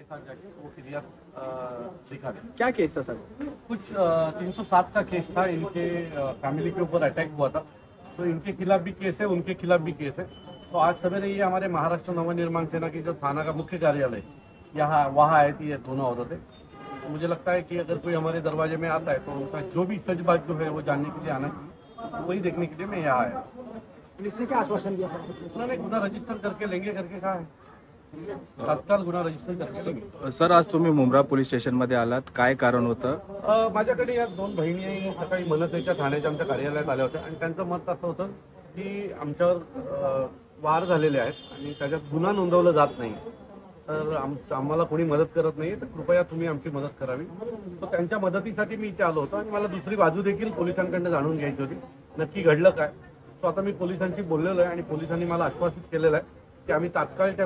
साथ जाके वो फिरियाद दिखा दें। क्या केस था सर? कुछ 307 का केस था, इनके फैमिली के ऊपर अटैक हुआ था, तो इनके खिलाफ भी केस है, उनके खिलाफ भी केस है। तो आज सवेरे ये हमारे महाराष्ट्र नवनिर्माण सेना की जो थाना का मुख्य कार्यालय यहाँ वहाँ आई थी ये दोनों औरतें। तो मुझे लगता है कि अगर कोई हमारे दरवाजे में आता है तो उनका जो भी सच बात जो है वो जानने के लिए आना चाहिए, तो वही देखने के लिए मैं यहाँ आया। पुलिस ने क्या आश्वासन दिया सर? उन्होंने गुना रजिस्टर करके लेंगे करके कहा है, तात्काळ गुन्हा रजिस्टर करके लेंगे। सर, आज तुम्ही मुंब्रा पोलीस स्टेशनमध्ये आलात, काय कारण होतं? माझ्याकडे या दोन बहिणी सकाळी मनसेच्या ठाण्याच्या आमच्या कार्यालयात आल्या होत्या आणि त्यांचं मत असं होतं की आमच्यावर वार झालेले आहेत आणि त्याच्यात गुन्हा नोंदवला जात नाही, तर आम्हाला कोणी मदत करत नाही, तर कृपया तुम्ही आमची मदत करावी। तो त्यांच्या मदतीसाठी मी इथे आलो होतो आणि मला दुसरी बाजू देखील पोलिसांकडून जाणून घ्यायची होती, नक्की घडलं काय। तो आता मी पोलिसांशी बोललेलो आहे आणि पोलिसांनी मला आश्वासित केलेलं आहे की आम्ही तात्काळ त्या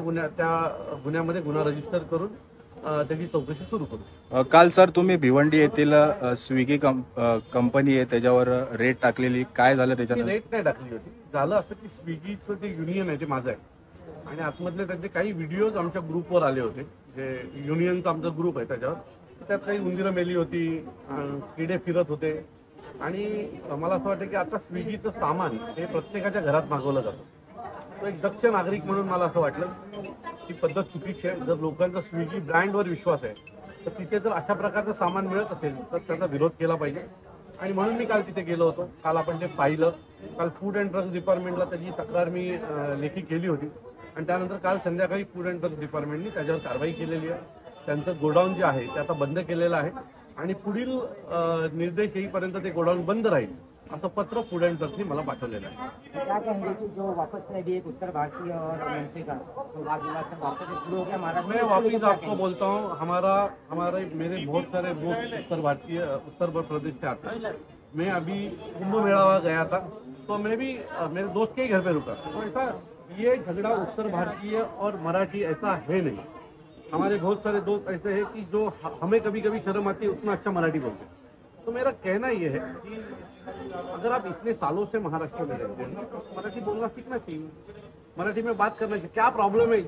गुन्ह्यामध्ये गुन्हा रजिस्टर करून त्याची चौकशी सुरू करू। काल सर तुम्ही भिवंडी येथील स्विगी कंपनी आहे त्याच्यावर रेट टाकलेली, काय झालं त्याच्यात? रेट नाही टाकली होती, झालं असं की स्विगीचं जे युनियन आहे ते माझं आहे आणि आतमधले त्यांचे काही व्हिडिओज आमच्या ग्रुपवर आले होते, जे युनियनचा आमचा ग्रुप आहे त्याच्यावर, त्यात काही उंदीरं मेली होती, किडे फिरत होते आणि मला असं वाटतं की आता स्विगीचं सामान हे प्रत्येकाच्या घरात मागवलं जातं। तो एक दक्ष नागरिक म्हणून मला असं वाटलं की पद्धत चुकीची आहे। जर लोकांचा स्विगी ब्रँडवर विश्वास आहे तर तिथे जर अशा प्रकारचं सामान मिळत असेल तर त्याचा विरोध केला पाहिजे आणि म्हणून मी काल तिथे गेलो होतो। काल आपण ते पाहिलं, काल फूड अँड ड्रग्स डिपार्टमेंटला त्याची तक्रार मी लेखी केली होती आणि त्यानंतर काल संध्याकाळी फूड अँड ड्रग्स डिपार्टमेंटने त्याच्यावर कारवाई केलेली आहे। त्यांचं गोडाऊन जे आहे ते आता बंद केलेलं आहे आणि पुढील निर्देश येईपर्यंत ते गोडाऊन बंद राहील असं पत्र फूड अँड ड्रग्सने मला पाठवलेलं आहे। क्या कहेंगे कि जो वापस से अभी एक उत्तर भारतीय और मनसे का तो वाद विवाद से वापस शुरू हो गया महाराष्ट्र मैं वापिस आपको बोलता हूँ, हमारे मेरे बहुत सारे दोस्त उत्तर प्रदेश से आते हैं। मैं अभी कुंभ मेला गया था तो मैं भी मेरे दोस्त के ही घर पे रुका, तो ऐसा ये झगड़ा उत्तर भारतीय और मराठी ऐसा है नहीं। हमारे बहुत सारे दोस्त ऐसे हैं कि जो हमें कभी कभी शर्म आती है उतना अच्छा मराठी बोलते हैं। तो मेरा कहना ये है कि अगर आप इतने सालों से महाराष्ट्र में रहते हैं तो मराठी बोलना सीखना चाहिए, मराठी में बात करना चाहिए। क्या प्रॉब्लम है?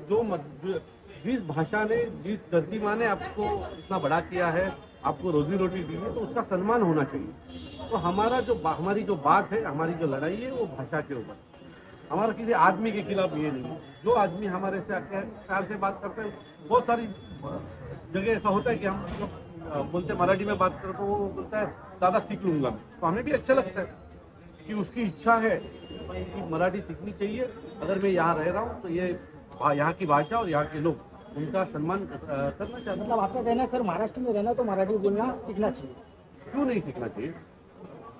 जिस भाषा ने, जिस धरती माँ ने आपको इतना बड़ा किया है, आपको रोजी रोटी दी है, तो उसका सम्मान होना चाहिए। तो हमारी जो बात है, हमारी जो लड़ाई है वो भाषा के ऊपर, हमारा किसी आदमी के खिलाफ ये नहीं। जो आदमी हमारे से प्यार से बात करते हैं, बहुत सारी जगह ऐसा होता है कि हम बोलते मराठी में बात करो तो वो बोलता है ज़्यादा सीख लूंगा मैं, तो हमें भी अच्छा लगता है कि उसकी इच्छा है कि मराठी सीखनी चाहिए। अगर मैं यहाँ रह रहा हूँ तो ये यहाँ की भाषा और यहाँ के लोग उनका सम्मान करना चाहते हैं। मतलब आपका कहना है सर महाराष्ट्र में रहना तो मराठी बोलना सीखना चाहिए, क्यों नहीं सीखना चाहिए?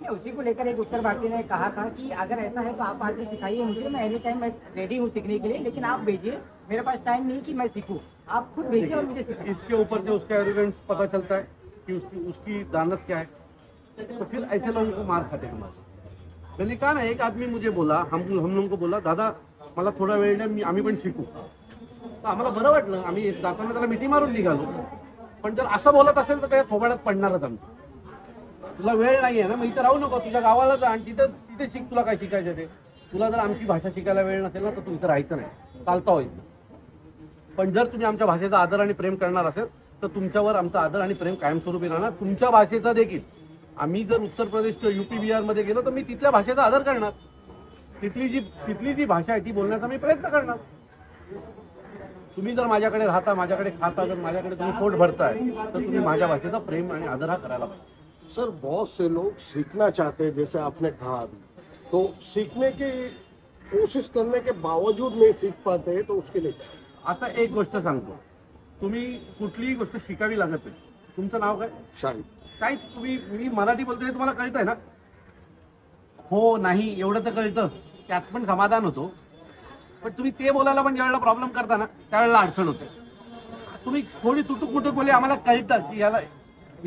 उसी को लेकर एक उत्तर भारतीय ने कहा था कि अगर ऐसा है तो आप आके सिखाइए मुझे, मैं एनी टाइम मैं रेडी हूँ सीखने के लिए, लेकिन आप भेजिए, मेरे पास टाइम नहीं कि मैं सीखूं, आप खुद भेजिए और मुझे सिखाइए। इसके ऊपर से उसका एरोगेंस पता चलता है कि उसकी दानत क्या है, तो फिर ऐसे लोगों को मार खाते हैं हमारे। मैंने कहा ना, एक आदमी मुझे बोला, हम लोगों को बोला दादा मला थोडा वेळ द्या, आम्ही पण शिकू। तर आम्हाला बरं वाटलं, आम्ही जाताना त्याला मिठी मारून निघालो, पण जर असं बोलत असेल तर त्या थोबाड्यात पडणारच आमचं। तुला वेळ नाही आहे ना, मग इथं राहू नको, तुझ्या गावाला जा आणि तिथे शिक, तुला काय शिकायचं ते। तुला जर आमची भाषा शिकायला वेळ नसेल ना तर तू इथं राहायचं नाही, चालता होईल। पण जर तुम्ही आमच्या भाषेचा आदर आणि प्रेम करणार असेल तर तुमच्यावर आमचा आदर आणि प्रेम कायमस्वरूपी राहणार, तुमच्या भाषेचा देखील। आम्ही जर उत्तर प्रदेश किंवा यूपी बिहार मध्ये गेलो तर मी तिथल्या भाषेचा आदर करणार, तिथली जी भाषा आहे ती बोलण्याचा मी प्रयत्न करणार। तुम्ही जर माझ्याकडे राहता, माझ्याकडे खाता, जर माझ्याकडे तुम्ही पोट भरताय तर तुम्ही माझ्या भाषेचा प्रेम आणि आदर हा करायला पाहिजे। सर बहुत से लोग सीखना चाहते हैं, जैसे आपने कहा अभी, तो सीखने की कोशिश करने के बावजूद नहीं सीख पाते हैं, तो उसके लिए क्या? आता एक गोष्ट सांगतो, तुम्ही कुठलीही गोष्ट शिकावी लागत नाही। तुमचं नाव काय? शाहिद। मी मराठी बोलतोय, तुम्हाला कळतंय ना? हो नाही एवढं तर कळतं, त्यात पण समाधान होतो, पण तुम्ही ते बोलायला पण ज्यावेळेला प्रॉब्लेम करता ना त्यावेळेला अडचण होते। तुम्ही थोडी तुटूक मुटूक बोलले, आम्हाला कळतं की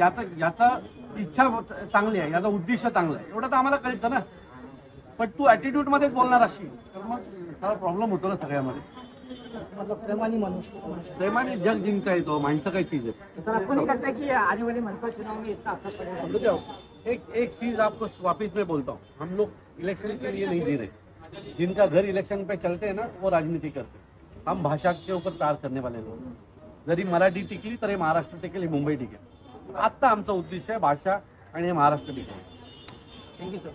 याचा इच्छा चांगली आहे, याचा उद्देश चांगला आहे, एवढं तर आम्हाला कळतं ना। पण तू ॲटिट्यूड मध्येच बोलणार असेल तर मग त्याला प्रॉब्लेम होतो ना सगळ्यामध्ये। मतलब प्रेमाने जग जिंकता येतो, माणसं काही चीज है। सर आपको नहीं लगता कि आने वाले मनपा चुनाव में इसका असर पड़ेगा? एक चीज आपको वापिस में बोलता हूँ, हम लोग इलेक्शन के लिए नहीं जी रहे। जिनका घर इलेक्शन पे चलते हैं ना वो राजनीति करते हैं, हम भाषा के ऊपर प्यार करने वाले लोग। जरी मराठी टिकली तर हे महाराष्ट्र टिकेल, हे मुंबई टिकेल. आत्ता आमचा उद्देश आहे भाषा आणि हे महाराष्ट्र टिकेल. Thank you sir.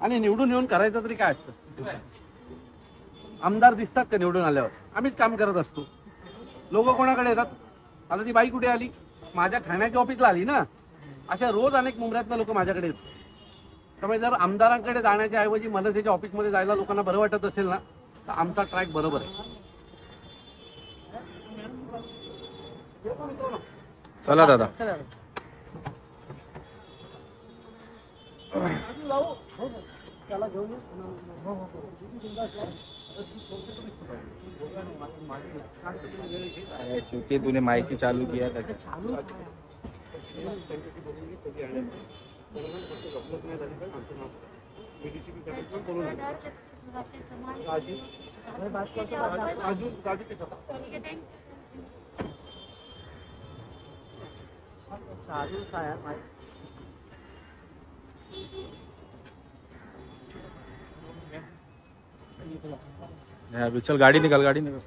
आणि निवडून येऊन करायचं तरी काय असतं. आमदार दिसतात का निवडून आल्यावर? आम्हीच काम करत असतो. लोक कोणाकडे येतात? आता ती बाई कुठे आली? माझ्या खाण्याच्या ऑफिसला आली ना. अशा रोज अनेक मुंबईतनं लोक माझ्याकडे येतात. त्यामुळे जर आमदारांकडे जाण्याच्या ऐवजी मनसेच्या ऑफिसमध्ये जायला लोकांना बरं वाटत असेल ना, तर आमचा ट्रॅक बरोबर आहे. चला दादा. चला. चूंकि तूने माइक ही चालू किया था. चालू था यार. अभी चल गाड़ी निकल.